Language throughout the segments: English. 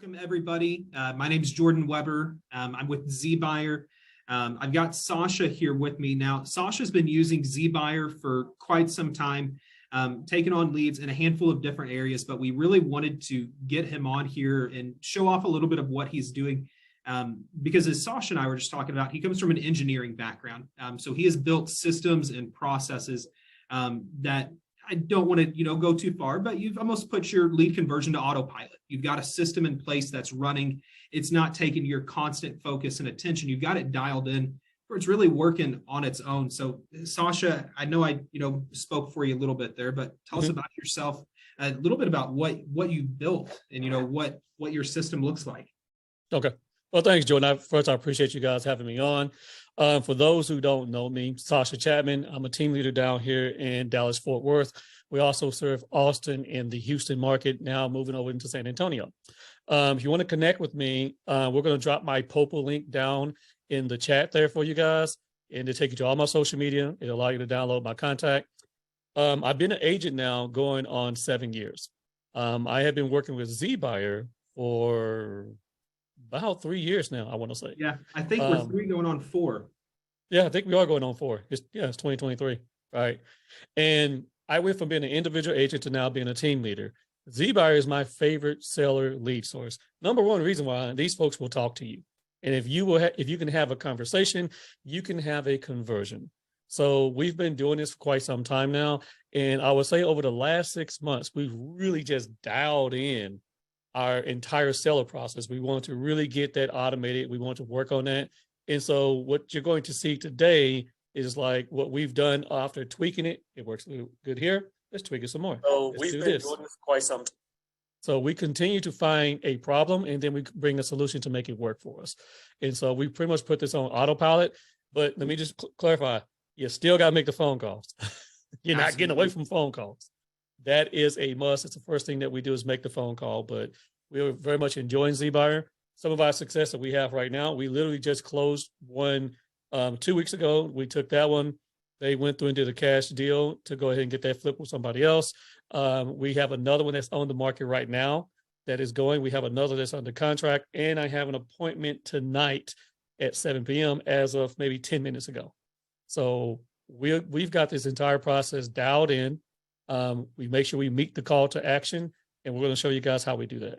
Welcome, everybody. My name is Jordan Weber. I'm with zBuyer. I've got Sascha here with me now. Sascha's been using zBuyer for quite some time, taking on leads in a handful of different areas, but we really wanted to get him on here and show off a little bit of what he's doing. Because as Sascha and I were just talking about, he comes from an engineering background. So he has built systems and processes that I don't want to, go too far, but you've almost put your lead conversion to autopilot. You've got a system in place that's running. It's not taking your constant focus and attention. You've got it dialed in where it's really working on its own. So Sascha, I know I, spoke for you a little bit there, but tell us about yourself, a little bit about what you built and, what your system looks like. Okay. Well, thanks, Jordan. First, I appreciate you guys having me on. For those who don't know me, Sascha Chatman, I'm a team leader down here in Dallas-Fort Worth. We also serve Austin and the Houston market, now moving over into San Antonio. If you want to connect with me, we're going to drop my POPA link down in the chat there for you guys, and it'll take you to all my social media. It'll allow you to download my contact. I've been an agent now going on 7 years. I have been working with zBuyer for about 3 years now, I want to say. Yeah, I think we're 3 going on 4. Yeah, I think we are going on 4. It's 2023, right? And I went from being an individual agent to now being a team leader. zBuyer is my favorite seller lead source. Number one reason why these folks will talk to you. And if you can have a conversation, you can have a conversion. So we've been doing this for quite some time now. And I would say over the last 6 months, we've really just dialed in our entire seller process. We want to really get that automated. We want to work on that. And so what you're going to see today is like what we've done after tweaking it. It works good here. Let's tweak it some more. So we've been doing this for quite some time. So we continue to find a problem and then we bring a solution to make it work for us. And so we pretty much put this on autopilot, but let me just clarify. You still got to make the phone calls. You're not getting away from phone calls. That is a must. It's the first thing that we do is make the phone call, but we're very much enjoying zBuyer. Some of our success that we have right now, we literally just closed one 2 weeks ago. We took that one. They went through and did a cash deal to go ahead and get that flipped with somebody else. We have another one that's on the market right now that is going. We have another that's under contract, and I have an appointment tonight at 7 p.m. as of maybe 10 minutes ago. So we've got this entire process dialed in. We make sure we meet the call to action, and we're going to show you guys how we do that.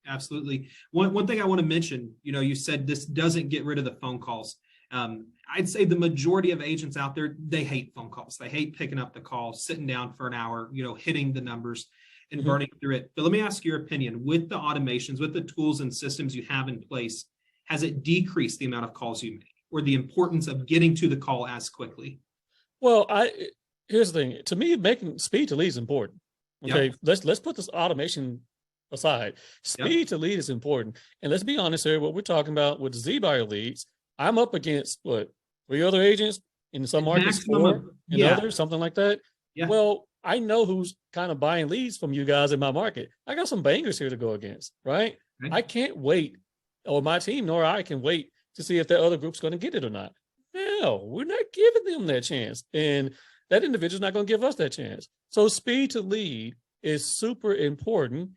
Absolutely. One thing I want to mention, you said this doesn't get rid of the phone calls. I'd say the majority of agents out there, they hate phone calls. They hate picking up the call, sitting down for an hour, hitting the numbers and burning through it. But let me ask your opinion. With the automations, with the tools and systems you have in place, has it decreased the amount of calls you make or the importance of getting to the call as quickly? Well, here's the thing. To me, making speed to lead is important. Okay, yep. Let's put this automation aside. Speed to lead is important. And let's be honest here, what we're talking about with zBuyer leads, I'm up against 3 other agents in some markets, 4 in others, something like that. Yeah. Well, I know who's kind of buying leads from you guys in my market. I got some bangers here to go against, right? I can't wait, or my team nor I can wait to see if that other group's going to get it or not. No, we're not giving them that chance. And that individual's not going to give us that chance. So speed to lead is super important.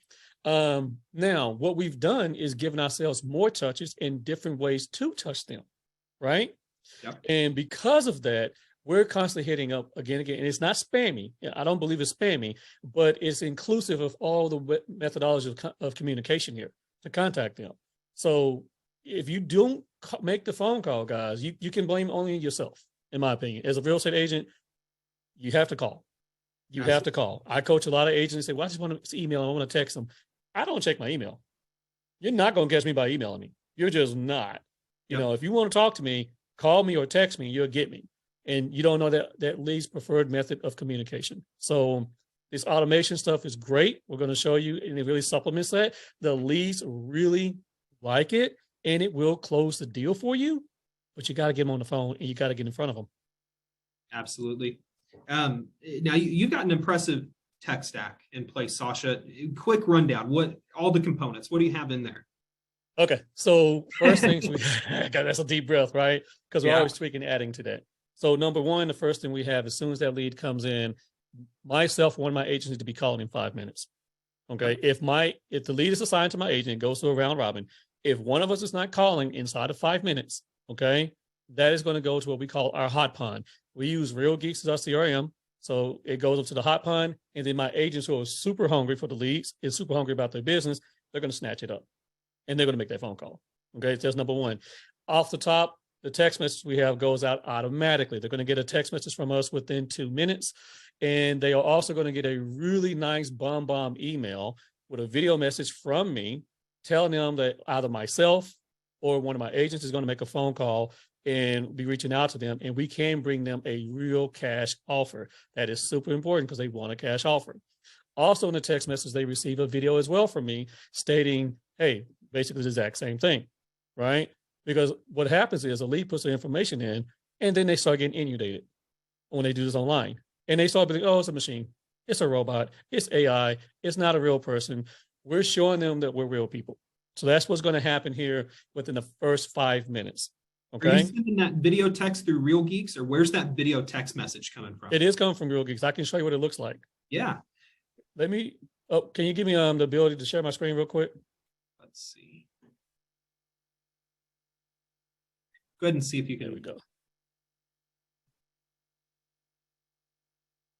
Now, what we've done is given ourselves more touches in different ways to touch them, right? Yep. And because of that, we're constantly hitting up again. And it's not spammy. I don't believe it's spammy, but it's inclusive of all the methodologies of communication here to contact them. So if you don't make the phone call, guys, you can blame only yourself, in my opinion. As a real estate agent, you have to call. You have to call. I coach a lot of agents and say, well, I just want to email. I want to text them. I don't check my email. You're not going to catch me by emailing me. You're just not. You know, if you want to talk to me, call me or text me, you'll get me. And you don't know that least preferred method of communication. So this automation stuff is great. We're going to show you, and it really supplements that. The leads really like it, and it will close the deal for you, but you got to get them on the phone and you got to get in front of them. Absolutely. Now you've got an impressive tech stack in place, Sascha. Quick rundown. All the components, what do you have in there? Okay. So first things that's a deep breath, right? Because we're always tweaking and adding to that. So number one, the first thing we have, as soon as that lead comes in, myself, one of my agents need to be calling in 5 minutes. Okay. If the lead is assigned to my agent, it goes to a round robin. If one of us is not calling inside of 5 minutes, okay, that is going to go to what we call our hot pond. We use Real Geeks as our CRM. So it goes up to the hot pond, and then my agents who are super hungry for the leads, is super hungry about their business, they're going to snatch it up and they're going to make that phone call. Okay. So that's number one. Off the top, the text message we have goes out automatically. They're going to get a text message from us within 2 minutes. And they are also going to get a really nice bomb email with a video message from me telling them that either myself or one of my agents is going to make a phone call and be reaching out to them. And we can bring them a real cash offer. That is super important because they want a cash offer. Also in the text message, they receive a video as well from me stating, hey, basically the exact same thing, right? Because what happens is a lead puts their information in and then they start getting inundated when they do this online. And they start being, oh, it's a machine. It's a robot. It's AI. It's not a real person. We're showing them that we're real people. So that's what's going to happen here within the first 5 minutes. Okay. Are you sending that video text through Real Geeks, or where's that video text message coming from? It is coming from Real Geeks. I can show you what it looks like. Yeah. Can you give me the ability to share my screen real quick? Let's see. Go ahead and see if you can. There we go.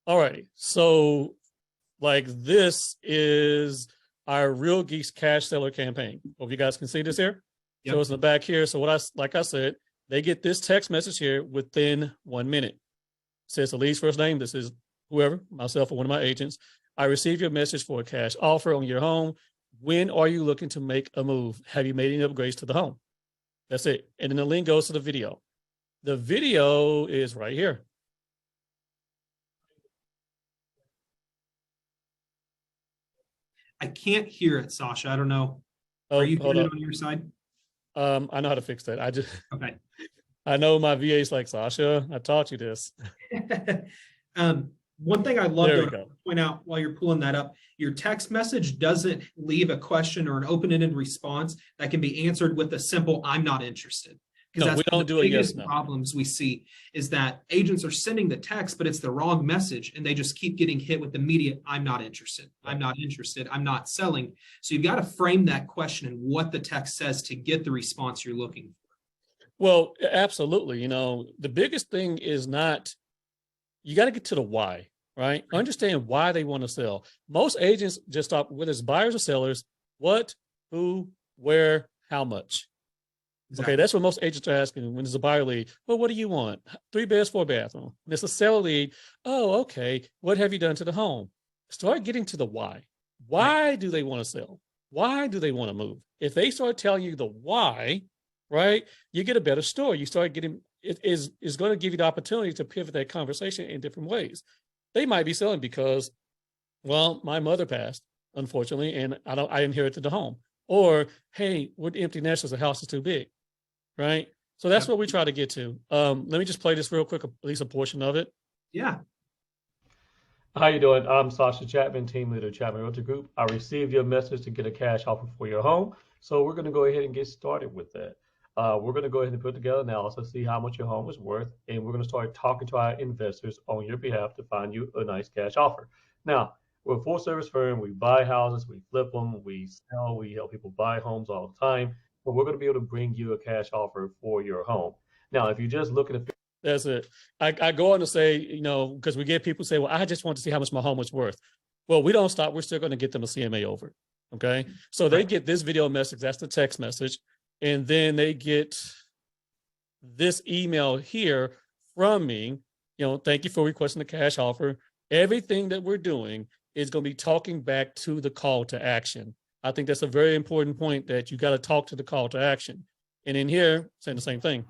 All righty. So like this is our Real Geeks cash seller campaign. Hope you guys can see this here. Yep. So it's in the back here. So like I said, they get this text message here within 1 minute. It says the lead's first name. This is whoever, myself or one of my agents. I received your message for a cash offer on your home. When are you looking to make a move? Have you made any upgrades to the home? That's it. And then the link goes to the video. The video is right here. I can't hear it, Sascha. I don't know. Oh, are you doing it on your side? I know how to fix that. Okay. I know my VA's like, Sascha, I taught you this. One thing I love to point out while you're pulling that up, your text message doesn't leave a question or an open-ended response that can be answered with a simple, I'm not interested. Because that's we don't do it. Yes, no. Problems we see is that agents are sending the text, but it's the wrong message, and they just keep getting hit with immediate, I'm not interested. I'm not interested. I'm not selling. So you've got to frame that question and what the text says to get the response you're looking for. Well, absolutely. The biggest thing is you got to get to the why, right? Understand why they want to sell. Most agents just stop, whether it's buyers or sellers, what, who, where, how much. Exactly. Okay, that's what most agents are asking when it's a buyer lead. Well, what do you want? 3 beds, 4 bathroom. When it's a seller lead, oh, okay. What have you done to the home? Start getting to the why. Why do they want to sell? Why do they want to move? If they start telling you the why, right, you get a better story. You start getting, it is going to give you the opportunity to pivot that conversation in different ways. They might be selling because, well, my mother passed, unfortunately, and I inherited the home. Or, hey, we're empty nesters, the house is too big, right? So that's what we try to get to. Let me just play this real quick, at least a portion of it. Yeah. How you doing? I'm Sascha Chatman, team leader, Chatman Realty Group. I received your message to get a cash offer for your home. So we're going to go ahead and get started with that. We're going to go ahead and put together analysis, see how much your home is worth, and we're going to start talking to our investors on your behalf to find you a nice cash offer. Now, we're a full service firm. We buy houses, we flip them, we sell, we help people buy homes all the time. But we're going to be able to bring you a cash offer for your home. Now, if you're just looking at... That's it. I go on to say, because we get people say, well, I just want to see how much my home is worth. Well, we don't stop. We're still going to get them a CMA over. Okay. So they get this video message. That's the text message. And then they get this email here from me, thank you for requesting the cash offer. Everything that we're doing is going to be talking back to the call to action. I think that's a very important point, that you got to talk to the call to action. And in here, saying the same thing.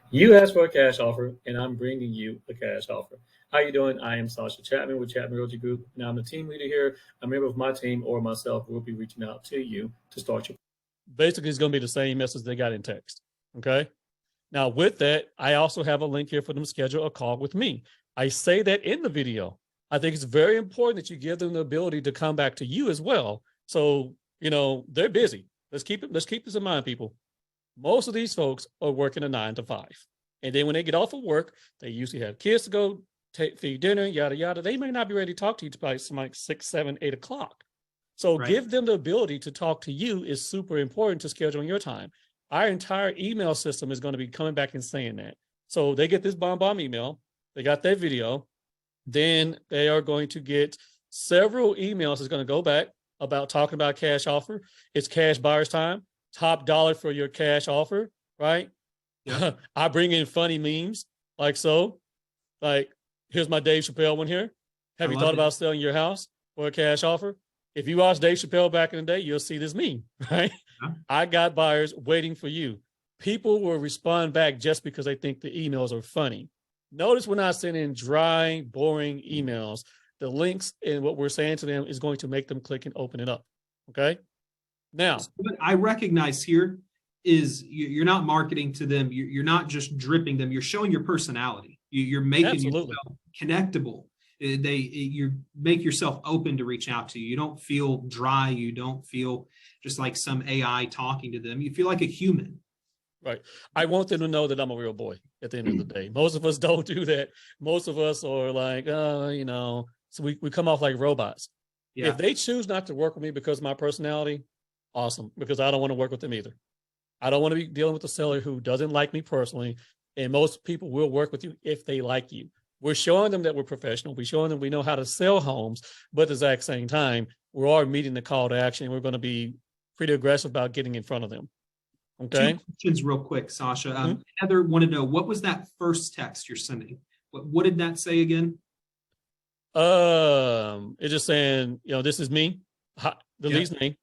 You asked for a cash offer, and I'm bringing you a cash offer. How you doing? I am Sascha Chatman with Chatman Realty Group, and I'm the team leader here. A member of my team or myself will be reaching out to you to start your... Basically, it's going to be the same message they got in text. Okay. Now, with that, I also have a link here for them to schedule a call with me. I say that in the video. I think it's very important that you give them the ability to come back to you as well. So, they're busy. Let's keep this in mind, people. Most of these folks are working a 9 to 5. And then when they get off of work, they usually have kids to go feed dinner, yada, yada. They may not be ready to talk to you until like 6, 7, 8 o'clock. So Right. give them the ability to talk to you is super important to scheduling your time. Our entire email system is going to be coming back and saying that. So they get this bomb email, they got that video, then they are going to get several emails that's going to go back about talking about cash offer. It's cash buyer's time, top dollar for your cash offer, right? Yeah. I bring in funny memes like so. Like, here's my Dave Chappelle one here. Have I you love thought it. about selling your house for a cash offer? If you watch Dave Chappelle back in the day, you'll see this meme, right? Yeah. I got buyers waiting for you. People will respond back just because they think the emails are funny. Notice we're not sending dry, boring emails. The links and what we're saying to them is going to make them click and open it up. Okay. Now, So what I recognize here is you're not marketing to them. You're not just dripping them. You're showing your personality. You're making absolutely. yourself connectable. You make yourself open to reach out to you. You don't feel dry. You don't feel just like some AI talking to them. You feel like a human. Right. I want them to know that I'm a real boy at the end of the day. Most of us don't do that. Most of us are like, so we come off like robots. Yeah. If they choose not to work with me because of my personality, awesome, because I don't want to work with them either. I don't want to be dealing with a seller who doesn't like me personally. And most people will work with you if they like you. We're showing them that we're professional. We're showing them we know how to sell homes, but at the exact same time, we are meeting the call to action. We're going to be pretty aggressive about getting in front of them. Okay. 2 questions real quick, Sascha. Heather wanted to know, what was that first text you're sending? What did that say again? It's just saying, this is me, the lead's name.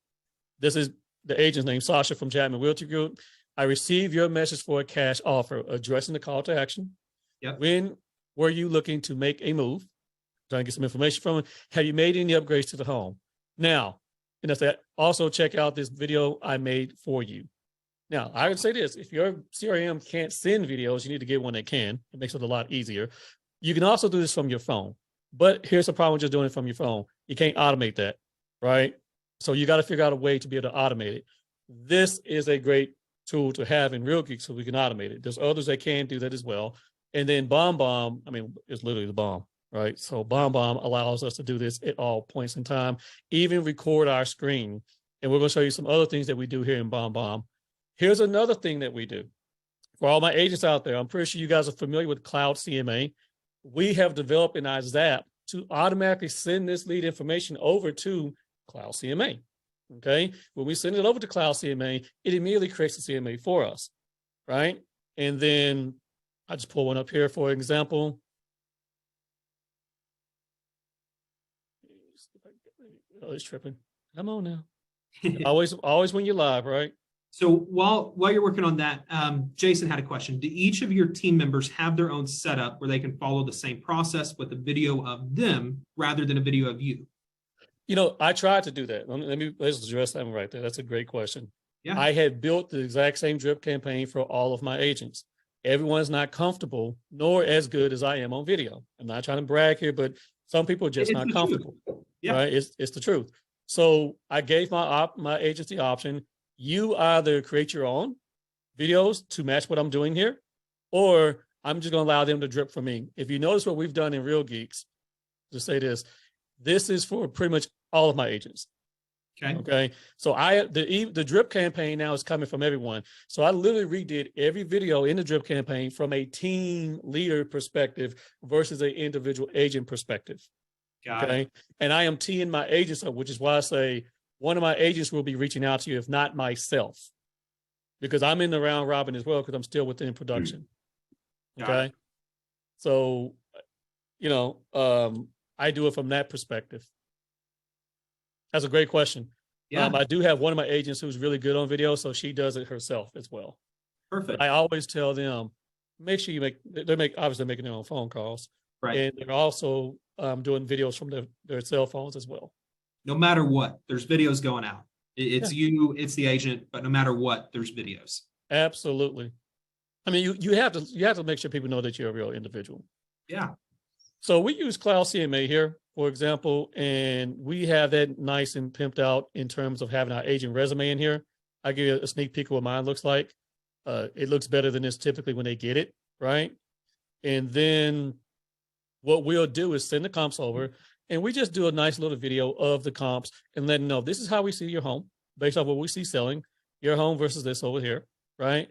This is the agent's name, Sascha from Chatman Realty Group. I received your message for a cash offer, addressing the call to action. Yep. When were you looking to make a move? Trying to get some information from it. Have you made any upgrades to the home? Now, and that's that. Also check out this video I made for you. Now, I would say this, if your CRM can't send videos, you need to get one that can. It makes it a lot easier. You can also do this from your phone. But here's the problem with just doing it from your phone. You can't automate that, right? So you got to figure out a way to be able to automate it. This is a great tool to have in Real Geek so we can automate it. There's others that can do that as well. And then BombBomb, it's literally the bomb, right? So BombBomb allows us to do this at all points in time, even record our screen. And we're going to show you some other things that we do here in BombBomb. Here's another thing that we do. For all my agents out there, I'm pretty sure you guys are familiar with Cloud CMA. We have developed in our Zap to automatically send this lead information over to Cloud CMA. Okay. When we send it over to Cloud CMA, it immediately creates the CMA for us. Right. And then I just pull one up here, for example. Oh, it's tripping. Come on now. always when you're live, right? So while you're working on that, Jason had a question. Do each of your team members have their own setup where they can follow the same process with a video of them rather than a video of you? I tried to do that. Let's address that one right there. That's a great question. Yeah. I had built the exact same drip campaign for all of my agents. Everyone's not comfortable nor as good as I am on video. I'm not trying to brag here, but some people are just not comfortable. Yeah. Right? It's the truth. So I gave my agents the option. You either create your own videos to match what I'm doing here, or I'm just going to allow them to drip from me. If you notice what we've done in Real Geeks, just say this is for pretty much all of my agents. Okay. So the drip campaign now is coming from everyone. So I literally redid every video in the drip campaign from a team leader perspective versus an individual agent perspective. Got it. And I am teeing my agents up, which is why I say one of my agents will be reaching out to you, if not myself, because I'm in the round robin as well, because I'm still within production. Okay. So, I do it from that perspective. That's a great question. Yeah. I do have one of my agents who's really good on video, so she does it herself as well. Perfect. But I always tell them, make sure they're making their own phone calls. Right. And they're also doing videos from their cell phones as well. No matter what, there's videos going out. It's you, it's the agent, but no matter what, there's videos. Absolutely. You have to make sure people know that you're a real individual. Yeah. So we use Cloud CMA here, for example, and we have that nice and pimped out in terms of having our agent resume in here. I give you a sneak peek of what mine looks like. It looks better than this typically when they get it, right? And then what we'll do is send the comps over. And we just do a nice little video of the comps and let them know this is how we see your home based on what we see selling your home versus this over here, right?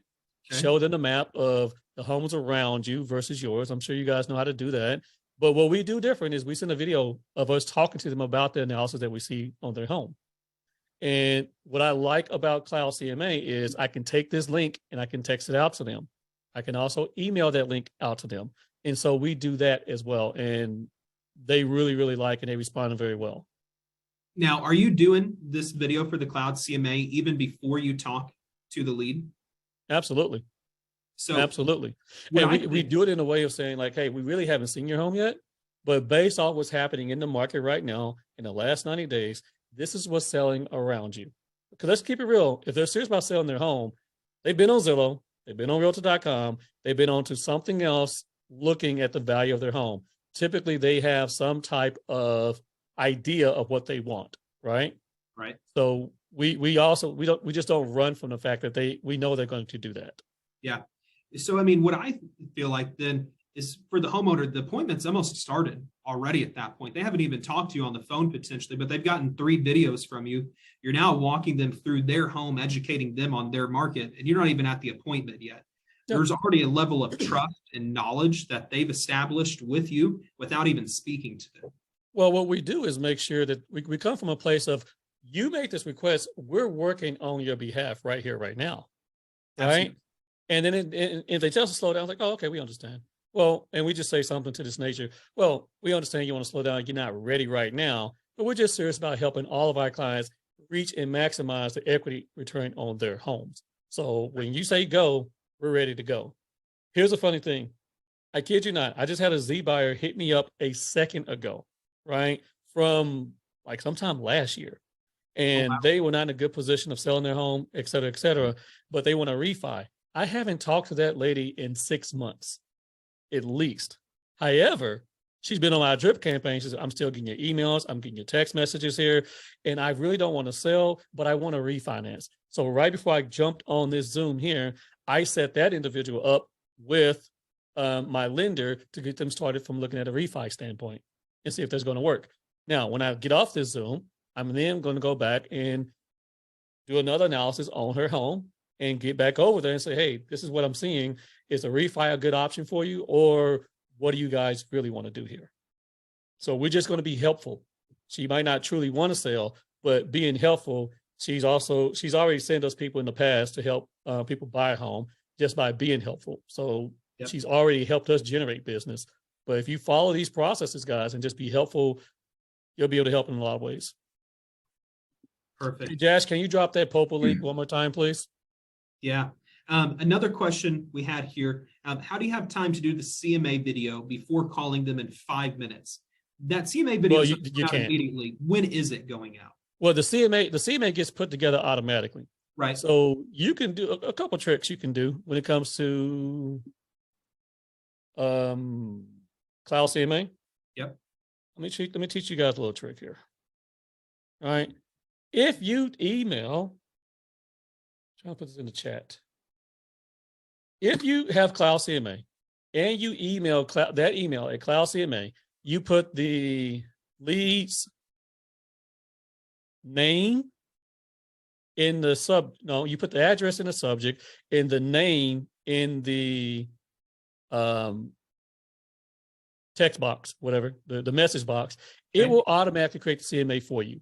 Okay. Show them the map of the homes around you versus yours. I'm sure you guys know how to do that. But what we do different is we send a video of us talking to them about the analysis that we see on their home. And what I like about Cloud CMA is I can take this link and I can text it out to them. I can also email that link out to them. And so we do that as well. And they really, really like it. And they responded very well. Now, are you doing this video for the Cloud CMA even before you talk to the lead? Absolutely. So absolutely. And we do it in a way of saying like, hey, we really haven't seen your home yet, but based on what's happening in the market right now, in the last 90 days, this is what's selling around you. Because let's keep it real. If they're serious about selling their home, they've been on Zillow, they've been on Realtor.com, they've been on to something else looking at the value of their home. Typically, they have some type of idea of what they want, right? Right. So we just don't run from the fact that we know they're going to do that. Yeah. So, I mean, what I feel like then is for the homeowner, the appointment's almost started already at that point. They haven't even talked to you on the phone potentially, but they've gotten 3 videos from you. You're now walking them through their home, educating them on their market, and you're not even at the appointment yet. Yep. There's already a level of trust and knowledge that they've established with you without even speaking to them. Well, what we do is make sure that we come from a place of, you make this request, we're working on your behalf right here, right now, right? Absolutely. And then if they tell us to slow down, it's like, oh, okay, we understand. Well, and we just say something to this nature. Well, we understand you want to slow down. You're not ready right now, but we're just serious about helping all of our clients reach and maximize the equity return on their homes. So when you say go, we're ready to go. Here's a funny thing. I kid you not. I just had a zBuyer hit me up a second ago, right? From like sometime last year. And they were not in a good position of selling their home, et cetera, but they want to refi. I haven't talked to that lady in 6 months, at least. However, she's been on my drip campaign. She says, I'm still getting your emails. I'm getting your text messages here. And I really don't want to sell, but I want to refinance. So right before I jumped on this Zoom here, I set that individual up with my lender to get them started from looking at a refi standpoint and see if that's going to work. Now, when I get off this Zoom, I'm then going to go back and do another analysis on her home and get back over there and say, hey, this is what I'm seeing. Is a refi a good option for you? Or what do you guys really want to do here? So we're just going to be helpful. She might not truly want to sell, but being helpful, she's already sent us people in the past to help people buy a home just by being helpful. So yep. She's already helped us generate business. But if you follow these processes, guys, and just be helpful, you'll be able to help in a lot of ways. Perfect. Hey, Josh, can you drop that Popo link one more time, please? Yeah. Another question we had here, how do you have time to do the CMA video before calling them in 5 minutes? That CMA video is out immediately. When is it going out? Well, the CMA gets put together automatically. Right. So you can do a couple tricks you can do when it comes to Cloud CMA. Yep. Let me teach you guys a little trick here. All right. If you email, I'm trying to put this in the chat. If you have Cloud CMA and you email that email at Cloud CMA, you put the lead's name in the you put the address in the subject and the name in the text box, whatever, the message box, it will automatically create the CMA for you.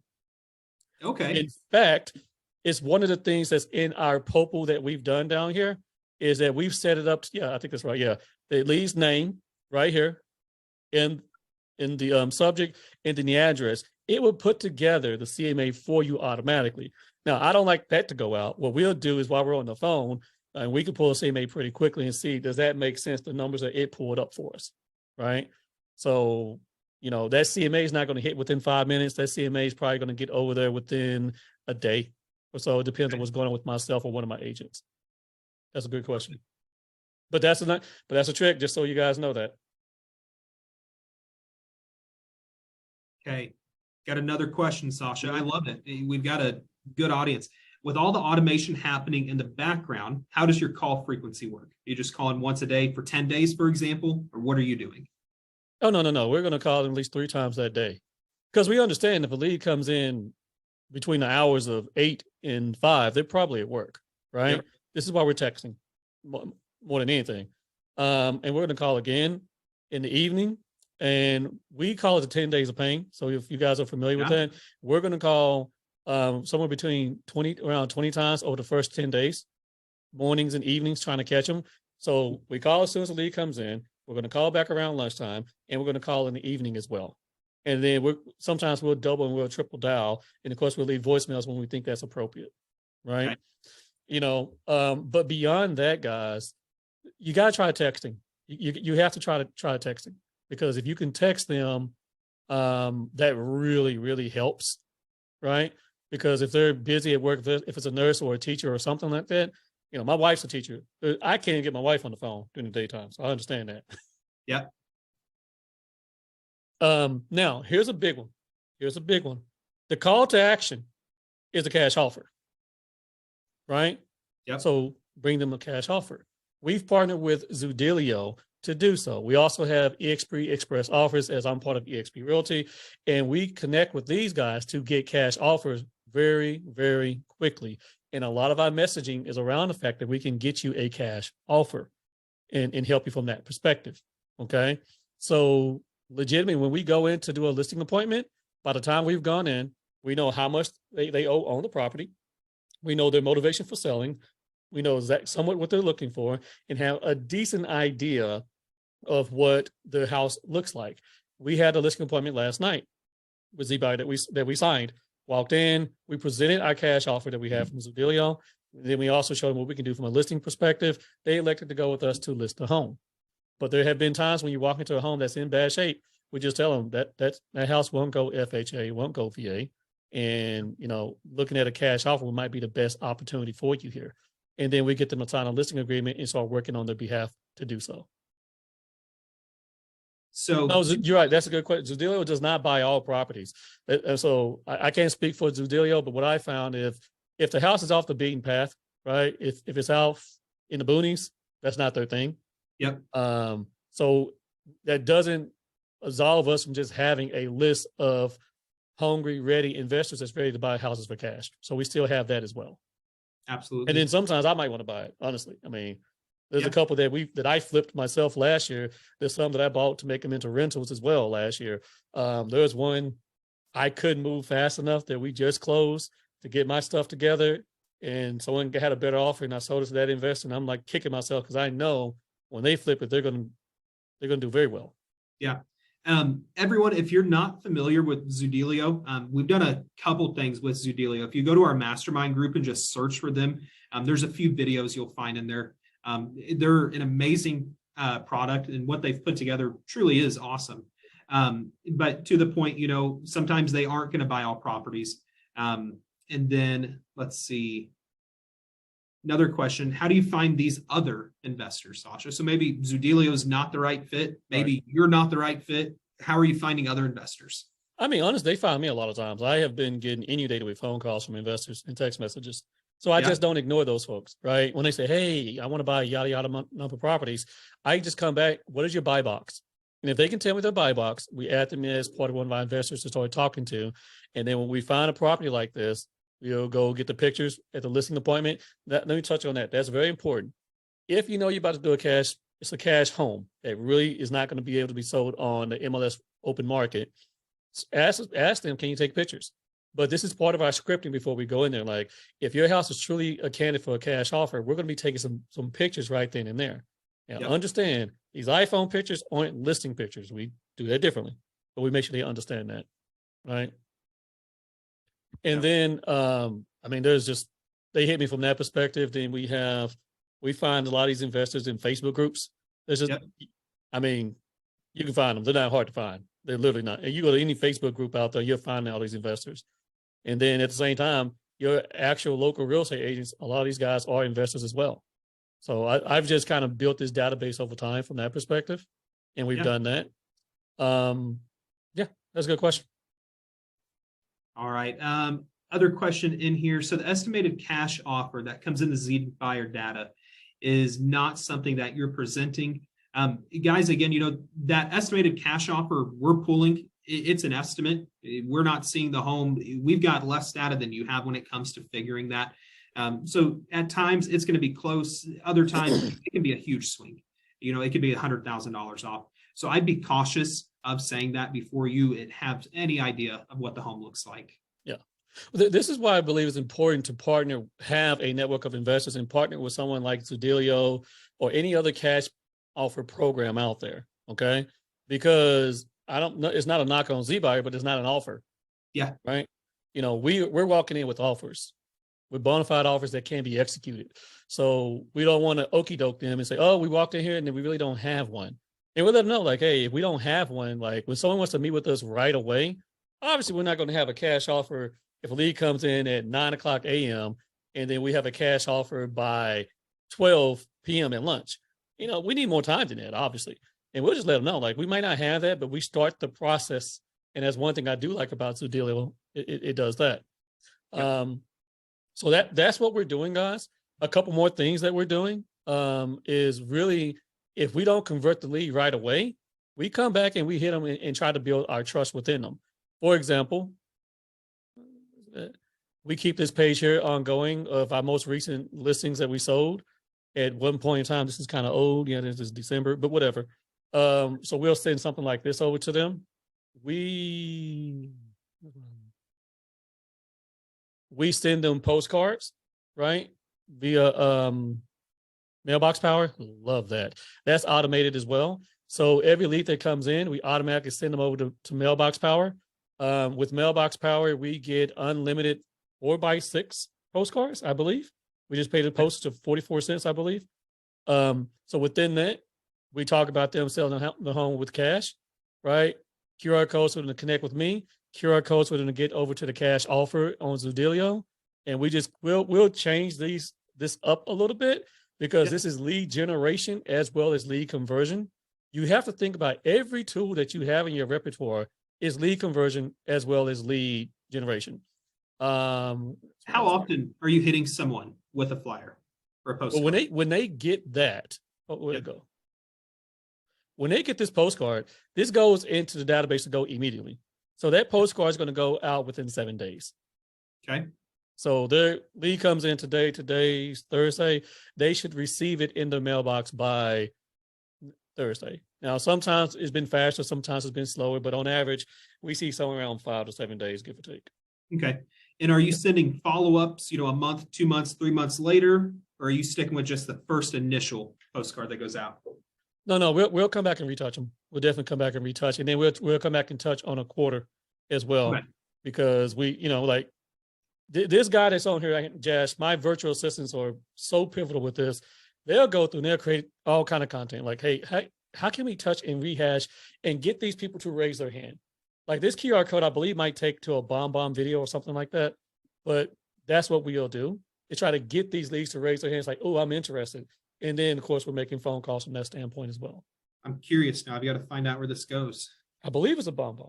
Okay. In fact, it's one of the things that's in our Popo that we've done down here is that we've set it up. Yeah, I think that's right. Yeah. The lead's name right here in the subject and then the address. It will put together the CMA for you automatically. Now, I don't like that to go out. What we'll do is while we're on the phone, and we can pull a CMA pretty quickly and see, does that make sense? The numbers that it pulled up for us, right? So, that CMA is not going to hit within 5 minutes. That CMA is probably going to get over there within a day or so. It depends on what's going on with myself or one of my agents. That's a good question. But that's a trick, just so you guys know that. Okay. Got another question, Sascha. I love it. We've got a good audience. With all the automation happening in the background, how does your call frequency work? You just calling once a day for 10 days, for example, or what are you doing? Oh, no. We're going to call them at least 3 times that day. because we understand if a lead comes in between the hours of 8 and 5, they're probably at work, right? Yep. This is why we're texting more than anything. And we're going to call again in the evening, and we call it the 10 days of pain. So if you guys are familiar with that, we're going to call somewhere between around 20 times over the first 10 days, mornings and evenings, trying to catch them. So we call as soon as the lead comes in. We're going to call back around lunchtime, and we're going to call in the evening as well. And then sometimes we'll double and we'll triple dial. And of course, we'll leave voicemails when we think that's appropriate. Right. Okay. You know, but beyond that, guys, you got to try texting. You have to try texting, because if you can text them, that really, really helps. Right. Because if they're busy at work, if it's a nurse or a teacher or something like that, you know, my wife's a teacher. I can't get my wife on the phone during the daytime. So I understand that. Yeah. Now, here's a big one. The call to action is a cash offer, right? Yep. So bring them a cash offer. We've partnered with Zoodealio to do so. We also have eXp Express Offers, as I'm part of eXp Realty, and we connect with these guys to get cash offers very, very quickly. And a lot of our messaging is around the fact that we can get you a cash offer and help you from that perspective. Okay. So legitimately, when we go in to do a listing appointment, by the time we've gone in, we know how much they own the property. We know their motivation for selling. We know somewhat what they're looking for, and have a decent idea of what the house looks like. We had a listing appointment last night with zBuyer that we signed. Walked in, we presented our cash offer that we have from Zoodealio. Then we also showed them what we can do from a listing perspective. They elected to go with us to list the home. But there have been times when you walk into a home that's in bad shape, we just tell them that house won't go FHA, won't go VA. And, you know, looking at a cash offer might be the best opportunity for you here. And then we get them to sign a listing agreement and start working on their behalf to do so. So no, you're right. That's a good question. Zoodealio does not buy all properties. So I can't speak for Zoodealio, but what I found, if the house is off the beaten path, right? If it's out in the boonies, that's not their thing. Yep. So that doesn't absolve us from just having a list of hungry, ready investors that's ready to buy houses for cash. So we still have that as well. Absolutely. And then sometimes I might want to buy it, honestly. I mean, there's a couple that I flipped myself last year. There's some that I bought to make them into rentals as well last year. There's one I couldn't move fast enough that we just closed to get my stuff together, and someone had a better offer, and I sold it to that investor, and I'm like kicking myself because I know when they flip it, they're gonna do very well. Yeah. Everyone, if you're not familiar with Zoodealio, we've done a couple things with Zoodealio. If you go to our mastermind group and just search for them, there's a few videos you'll find in there. They're an amazing product, and what they've put together truly is awesome. But to the point, you know, sometimes they aren't going to buy all properties. And then let's see. Another question, how do you find these other investors, Sascha? So maybe Zoodealio is not the right fit. Maybe you're not the right fit. How are you finding other investors? I mean, honestly, they find me a lot of times. I have been getting inundated with phone calls from investors and text messages. So I just don't ignore those folks, right? When they say, hey, I want to buy yada, yada number of properties, I just come back, what is your buy box? And if they can tell me their buy box, we add them in as part of one of our investors to start talking to. And then when we find a property like this, we'll go get the pictures at the listing appointment. Let me touch on that. That's very important. If you know you're about to do it's a cash home that really is not going to be able to be sold on the MLS open market, ask them, can you take pictures? But this is part of our scripting before we go in there. Like, if your house is truly a candidate for a cash offer, we're going to be taking some pictures right then and there. Now, understand, these iPhone pictures aren't listing pictures. We do that differently, but we make sure they understand that, right? And then, I mean, they hit me from that perspective. Then we find a lot of these investors in Facebook groups. There's just, I mean, you can find them. They're not hard to find. They're literally not. And you go to any Facebook group out there, you'll find all these investors. And then at the same time, your actual local real estate agents, a lot of these guys are investors as well. So I've just kind of built this database over time from that perspective. And we've done that. That's a good question. All right. Other question in here. So the estimated cash offer that comes in the zBuyer data is not something that you're presenting. Guys, again, you know, that estimated cash offer we're pulling it's an estimate. We're not seeing the home. We've got less data than you have when it comes to figuring that. So at times it's going to be close. Other times it can be a huge swing. It could be $100,000 off. So I'd be cautious of saying that before you have any idea of what the home looks like. Yeah. This is why I believe it's important to have a network of investors and partner with someone like Zdelio or any other cash offer program out there. Okay. Because I don't know, it's not a knock on zBuyer, but it's not an offer. Yeah. Right. We're walking in with offers, with bona fide offers that can be executed. So we don't want to okey doke them and say, oh, we walked in here and then we really don't have one. And we'll let them know, like, hey, if we don't have one, like when someone wants to meet with us right away, obviously we're not going to have a cash offer if a lead comes in at 9:00 a.m. and then we have a cash offer by 12 p.m. at lunch. We need more time than that, obviously. And we'll just let them know, like, we might not have that, but we start the process. And that's one thing I do like about zDealio. It does that. Yep. So that's what we're doing, guys. A couple more things that we're doing is really, if we don't convert the lead right away, we come back and we hit them and try to build our trust within them. For example, we keep this page here ongoing of our most recent listings that we sold. At one point in time, this is kind of old. Yeah, this is December, but whatever. So we'll send something like this over to them. We send them postcards, right? Via mailbox power. Love that. That's automated as well. So every lead that comes in, we automatically send them over to mailbox power. With mailbox power, we get unlimited 4x6 postcards, I believe. We just paid the postage of 44 cents, I believe. So within that, we talk about them selling the home with cash, right? QR codes for them to connect with me, QR codes for them to get over to the cash offer on zDealio. And we'll change this up a little bit because this is lead generation as well as lead conversion. You have to think about every tool that you have in your repertoire is lead conversion as well as lead generation. How often are you hitting someone with a flyer or a postcard? Well, when they get that, where'd it go? When they get this postcard, this goes into the database to go immediately. So that postcard is going to go out within 7 days. Okay. So their lead comes in today's Thursday. They should receive it in the mailbox by Thursday. Now, sometimes it's been faster, sometimes it's been slower, but on average, we see somewhere around 5 to 7 days, give or take. Okay. And are you sending follow-ups, a month, 2 months, 3 months later, or are you sticking with just the first initial postcard that goes out? No, we'll come back and retouch them. We'll definitely come back and retouch, and then we'll come back and touch on a quarter as well, because we, this guy that's on here, Josh, my virtual assistants are so pivotal with this. They'll go through and they'll create all kind of content like, hey, how can we touch and rehash and get these people to raise their hand? Like this QR code, I believe, might take to a bomb video or something like that. But that's what we'll do is try to get these leads to raise their hands like, oh, I'm interested. And then, of course, we're making phone calls from that standpoint as well. I'm curious now. I've got to find out where this goes. I believe it's a bomb. If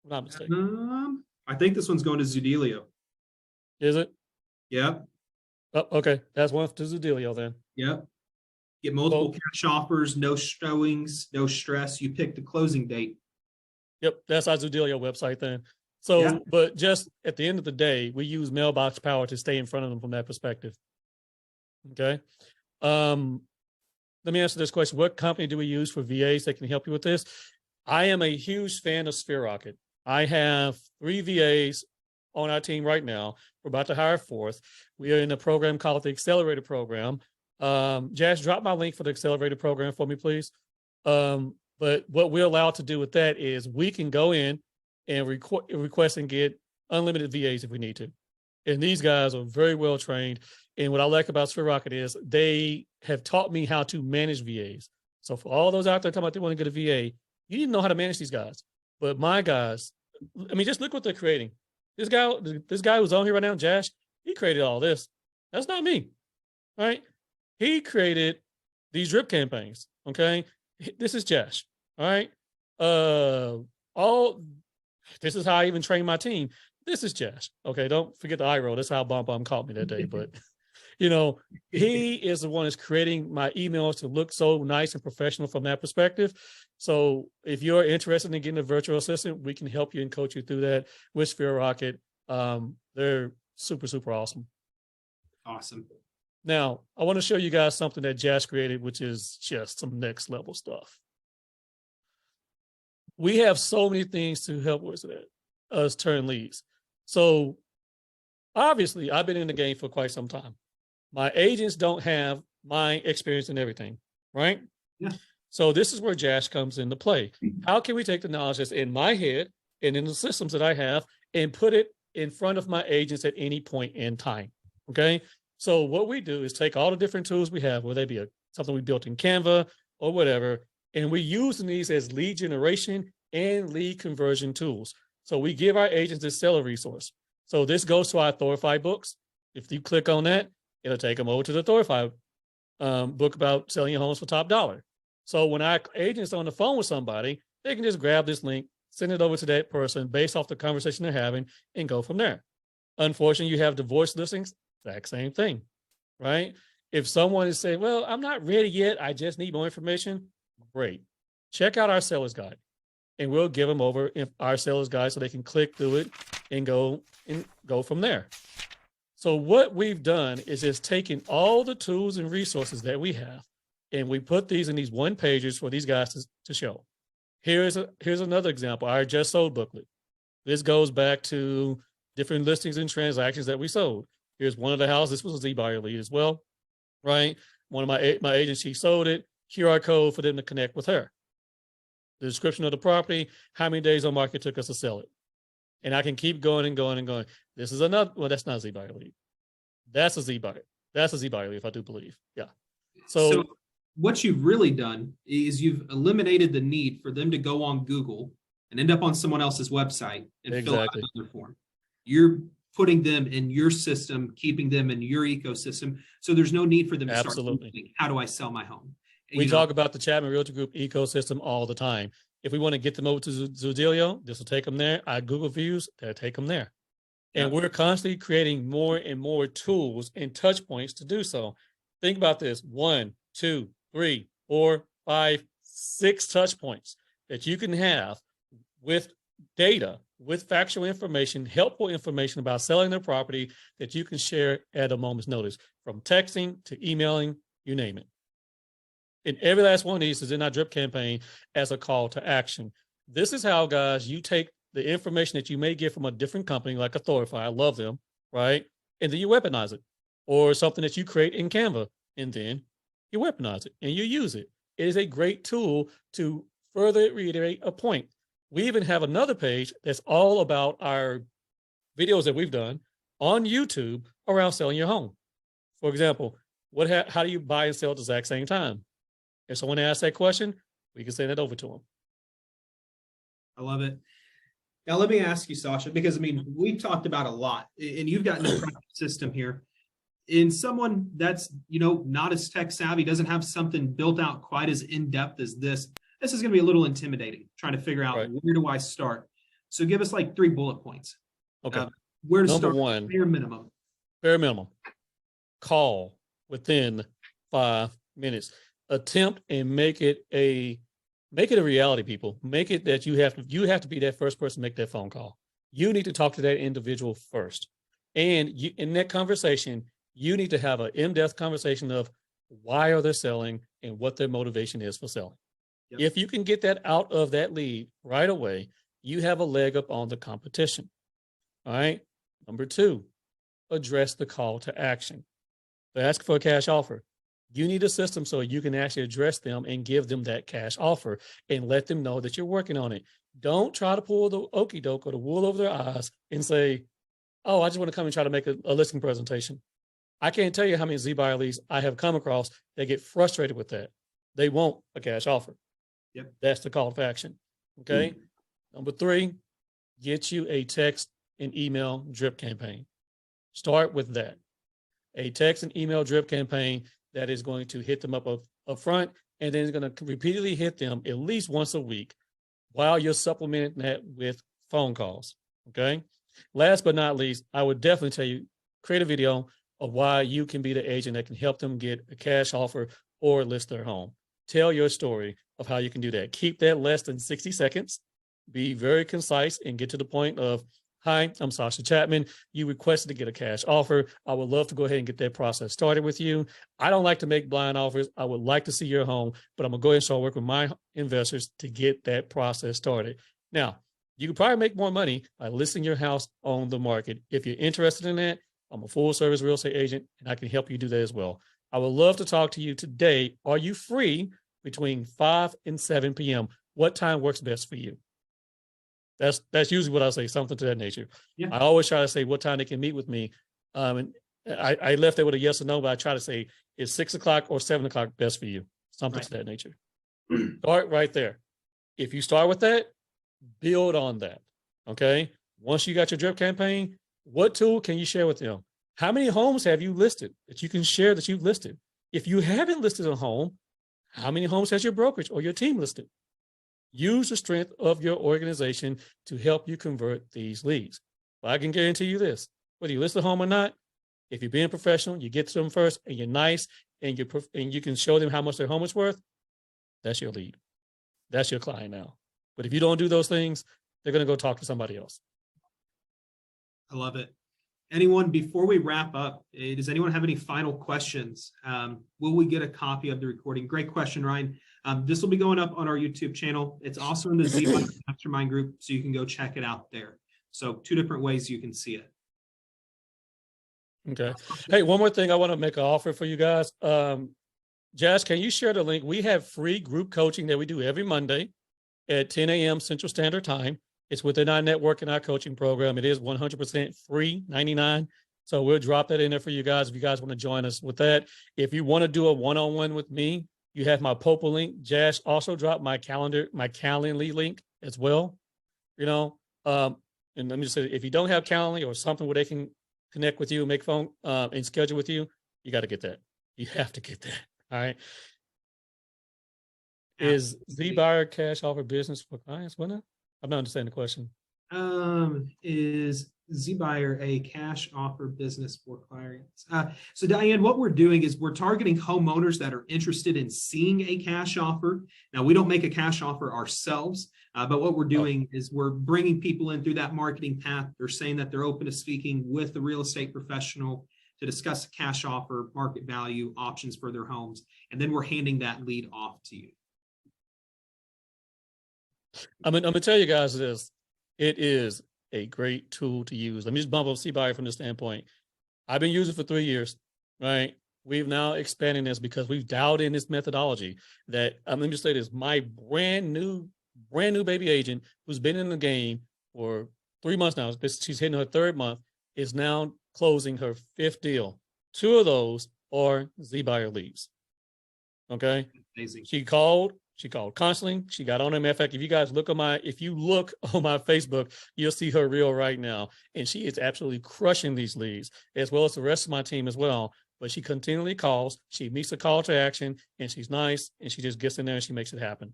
I'm not mistaken. I think this one's going to zDealio. Is it? Yep. Oh, okay. That's one to zDealio then. Yep. Get multiple cash offers, no showings, no stress. You pick the closing date. Yep. That's our zDealio website then. So, but just at the end of the day, we use mailbox power to stay in front of them from that perspective. Okay. Let me answer this question. What company do we use for VAs that can help you with this? I am a huge fan of SphereRocket. I have 3 VAs on our team right now. We're about to hire a 4th. We are in a program called the Accelerator Program. Josh, drop my link for the Accelerator Program for me, please. But what we're allowed to do with that is we can go in and request and get unlimited VAs if we need to. And these guys are very well trained. And what I like about SphereRocket is they have taught me how to manage VAs. So for all those out there talking about they want to get a VA, you need to know how to manage these guys. But my guys, I mean, just look what they're creating. This guy who's on here right now, Josh, he created all this. That's not me, right? He created these drip campaigns, okay? This is Josh, all right? This is how I even train my team. This is Josh, okay? Don't forget the eye roll. That's how Bomb caught me that day, but You know, he is the one that's creating my emails to look so nice and professional from that perspective. So if you're interested in getting a virtual assistant, we can help you and coach you through that with Sphere Rocket. They're super, super awesome. Awesome. Now, I want to show you guys something that Josh created, which is just some next level stuff. We have so many things to help us turn leads. So obviously, I've been in the game for quite some time. My agents don't have my experience in everything, right? Yeah. So this is where Josh comes into play. How can we take the knowledge that's in my head and in the systems that I have and put it in front of my agents at any point in time? Okay. So what we do is take all the different tools we have, whether they be something we built in Canva or whatever, and we use these as lead generation and lead conversion tools. So we give our agents this seller resource. So this goes to our Thorify books. If you click on that, it'll take them over to the Thorify book about selling your homes for top dollar. So when our agent's on the phone with somebody, they can just grab this link, send it over to that person based off the conversation they're having, and go from there. Unfortunately, you have divorce listings, exact same thing, right? If someone is saying, well, I'm not ready yet, I just need more information, great. Check out our seller's guide, and we'll give them over our seller's guide so they can click through it and go from there. So what we've done is just taken all the tools and resources that we have, and we put these in these one pages for these guys to show. Here's another example, our Just Sold booklet. This goes back to different listings and transactions that we sold. Here's one of the houses. This was a zBuyer lead as well, right? One of my agents, she sold it, QR code for them to connect with her. The description of the property, how many days on market took us to sell it. And I can keep going and going and going. This is another, well, that's not a zBuyer lead. That's a zBuyer. That's a zBuyer lead, if I do believe. Yeah. So what you've really done is you've eliminated the need for them to go on Google and end up on someone else's website and fill out another form. You're putting them in your system, keeping them in your ecosystem. So there's no need for them to start thinking, how do I sell my home? We talk about the Chatman Realty Group ecosystem all the time. If we want to get them over to Zoodealio, this will take them there. Our Google views, that'll take them there. And we're constantly creating more and more tools and touch points to do so. Think about this: 1, 2, 3, 4, 5, 6 touch points that you can have with data, with factual information, helpful information about selling their property that you can share at a moment's notice, from texting to emailing, you name it. And every last one of these is in our drip campaign as a call to action. This is how, guys, you take the information that you may get from a different company like a Thorify, I love them, right? And then you weaponize it, or something that you create in Canva, and then you weaponize it and you use it. It is a great tool to further reiterate a point. We even have another page that's all about our videos that we've done on YouTube around selling your home. For example, how do you buy and sell at the exact same time? If someone asks that question, we can send it over to them. I love it. Now, let me ask you, Sascha, because, I mean, we've talked about a lot, and you've got a system here. In someone that's, not as tech savvy, doesn't have something built out quite as in-depth as this is going to be a little intimidating, trying to figure out where do I start. So give us like 3 bullet points. Okay. Where to Number start? 1. Bare minimum. Bare minimum. Call within 5 minutes. Attempt and make it a reality, people. Make it that you have to be that first person to make that phone call. You need to talk to that individual first. And in that conversation, you need to have an in-depth conversation of why are they selling and what their motivation is for selling. Yep. If you can get that out of that lead right away, you have a leg up on the competition. All right. Number 2, address the call to action. They ask for a cash offer. You need a system so you can actually address them and give them that cash offer and let them know that you're working on it. Don't try to pull the okie doke or the wool over their eyes and say, oh, I just want to come and try to make a listing presentation. I can't tell you how many zBuyer leads I have come across that get frustrated with that. They want a cash offer. Yep. That's the call to action. Okay. Mm-hmm. Number 3, get you a text and email drip campaign. Start with that. A text and email drip campaign that is going to hit them up front, and then it's going to repeatedly hit them at least once a week while you're supplementing that with phone calls. Okay. Last but not least, I would definitely tell you, create a video of why you can be the agent that can help them get a cash offer or list their home. Tell your story of how you can do that. Keep that less than 60 seconds. Be very concise and get to the point of, hi, I'm Sascha Chatman. You requested to get a cash offer. I would love to go ahead and get that process started with you. I don't like to make blind offers. I would like to see your home, but I'm going to go ahead and start working with my investors to get that process started. Now, you can probably make more money by listing your house on the market. If you're interested in that, I'm a full service real estate agent and I can help you do that as well. I would love to talk to you today. Are you free between 5 and 7 p.m.? What time works best for you? That's usually what I say, something to that nature. Yeah. I always try to say what time they can meet with me. And I left it with a yes or no, but I try to say, is 6 o'clock or 7 o'clock best for you? Something to that nature. Start right there. If you start with that, build on that. Okay. Once you got your drip campaign, what tool can you share with them? How many homes have you listed that you can share that you've listed? If you haven't listed a home, how many homes has your brokerage or your team listed? Use the strength of your organization to help you convert these leads. But I can guarantee you this, whether you list a home or not, if you're being professional, you get to them first and you're nice and you can show them how much their home is worth, that's your lead. That's your client now. But if you don't do those things, they're going to go talk to somebody else. I love it. Anyone, before we wrap up, does anyone have any final questions? Will we get a copy of the recording? Great question, Ryan. This will be going up on our YouTube channel. It's also in the zBuyer mastermind group, so you can go check it out there. So 2 different ways you can see it. Okay. Hey, one more thing I want to make an offer for you guys. Josh, can you share the link? We have free group coaching that we do every Monday at 10 a.m. Central Standard Time. It's within our network and our coaching program. It is 100% free, 99. So we'll drop that in there for you guys if you guys want to join us with that. If you want to do a one-on-one with me, you have my POPA link. Josh also dropped my Calendly link as well. You know, and let me just say, if you don't have Calendly or something where they can connect with you, make phone and schedule with you, you got to get that. You have to get that. All right. Is zBuyer cash offer business for clients? What now? I'm not understanding the question. Is zBuyer a cash offer business for clients? So Diane, what we're doing is we're targeting homeowners that are interested in seeing a cash offer. Now, we don't make a cash offer ourselves, but what we're doing is we're bringing people in through that marketing path. They're saying that they're open to speaking with a real estate professional to discuss a cash offer, market value, options for their homes, and then we're handing that lead off to you. I'm gonna tell you guys this. It is a great tool to use. Let me just bump up zBuyer from this standpoint. I've been using it for 3 years, right? We've now expanded this because we've dialed in this methodology that, let me just say this, my brand new baby agent who's been in the game for 3 months now, she's hitting her 3rd month, is now closing her 5th deal. 2 of those are zBuyer leads. Okay. Amazing. She called constantly. She got on him. In fact, if you look on my Facebook, you'll see her reel right now. And she is absolutely crushing these leads, as well as the rest of my team as well. But she continually calls, she meets the call to action, and she's nice, and she just gets in there and she makes it happen.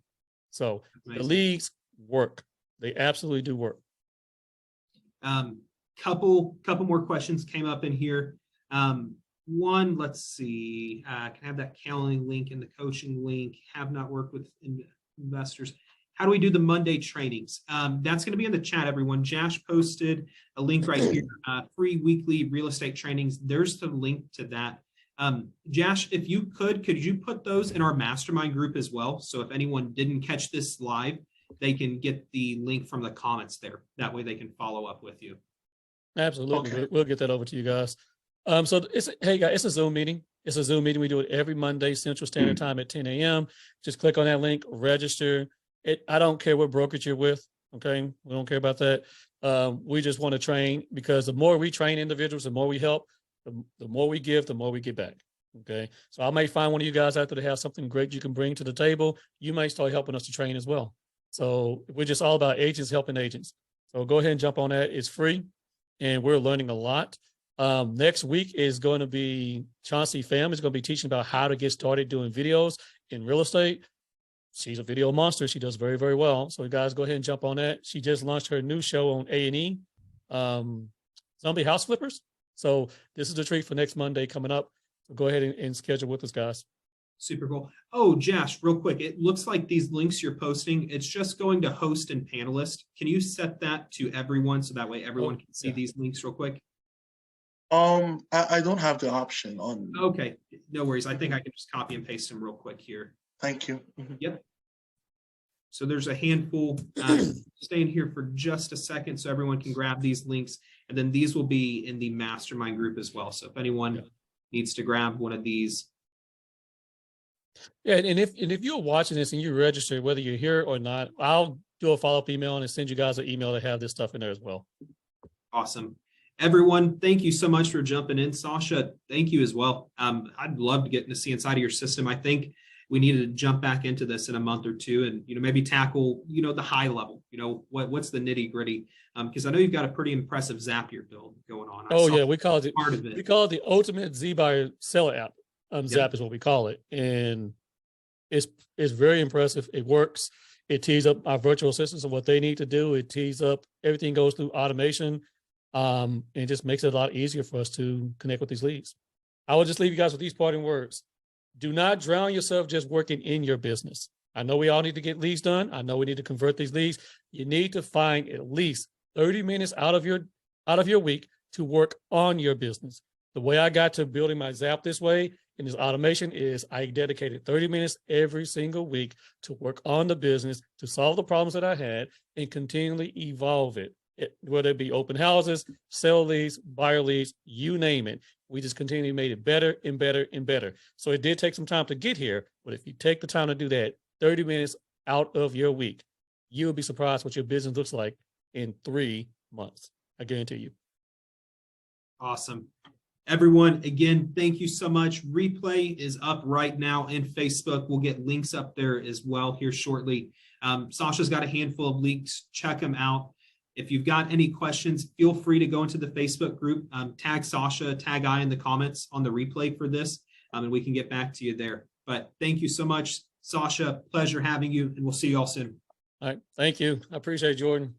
So the leads work. They absolutely do work. Couple more questions came up in here. One, let's see, can I have that Calendly link and the coaching link. Have not worked with investors. How do we do the Monday trainings? That's going to be in the chat, everyone. Josh posted a link right here, free weekly real estate trainings. There's the link to that. Josh, if you could you put those in our mastermind group as well? So if anyone didn't catch this live, they can get the link from the comments there. That way they can follow up with you. Absolutely. Okay. We'll get that over to you guys. So hey guys, it's a Zoom meeting. It's a Zoom meeting. We do it every Monday Central Standard Time at 10 a.m. Just click on that link, register. I don't care what brokerage you're with. Okay. We don't care about that. We just want to train, because the more we train individuals, the more we help, the more we give, the more we get back. Okay. So I may find one of you guys out there that has something great you can bring to the table. You may start helping us to train as well. So we're just all about agents helping agents. So go ahead and jump on that. It's free and we're learning a lot. Next week is going to be Chauncey Pham is going to be teaching about how to get started doing videos in real estate. She's a video monster. She does very, very well. So you guys go ahead and jump on that. She just launched her new show on A&E, Zombie House Flippers. So this is the treat for next Monday coming up. So go ahead and schedule with us, guys. Super cool. Oh, Josh, real quick. It looks like these links you're posting, it's just going to host and panelist. Can you set that to everyone so that way everyone can see these links real quick? I don't have the option on. Okay, no worries. I think I can just copy and paste them real quick here. Thank you. Yep. So there's a handful. Staying here for just a second so everyone can grab these links. And then these will be in the mastermind group as well. So if anyone needs to grab one of these. Yeah, and if you're watching this and you register, whether you're here or not, I'll do a follow-up email and send you guys an email to have this stuff in there as well. Awesome. Everyone, thank you so much for jumping in. Sascha, thank you as well. I'd love to get to see inside of your system. I think we needed to jump back into this in a month or two and, maybe tackle, the high level, what's the nitty gritty? Because I know you've got a pretty impressive Zapier build going on. We call it part of it. We call it the ultimate zBuyer seller app. Zap is what we call it. And it's very impressive. It works. It tees up our virtual assistants and what they need to do. It tees up, everything goes through automation. And it just makes it a lot easier for us to connect with these leads. I will just leave you guys with these parting words. Do not drown yourself just working in your business. I know we all need to get leads done. I know we need to convert these leads. You need to find at least 30 minutes out of your week to work on your business. The way I got to building my Zap this way and this automation is I dedicated 30 minutes every single week to work on the business, to solve the problems that I had and continually evolve it. Whether it be open houses, sell leads, buyer leads, you name it. We just continually made it better and better and better. So it did take some time to get here, but if you take the time to do that, 30 minutes out of your week, you'll be surprised what your business looks like in 3 months. I guarantee you. Awesome. Everyone, again, thank you so much. Replay is up right now in Facebook. We'll get links up there as well here shortly. Sascha's got a handful of links. Check them out. If you've got any questions, feel free to go into the Facebook group, tag Sascha, tag I in the comments on the replay for this, and we can get back to you there. But thank you so much, Sascha. Pleasure having you, and we'll see you all soon. All right. Thank you. I appreciate it, Jordan.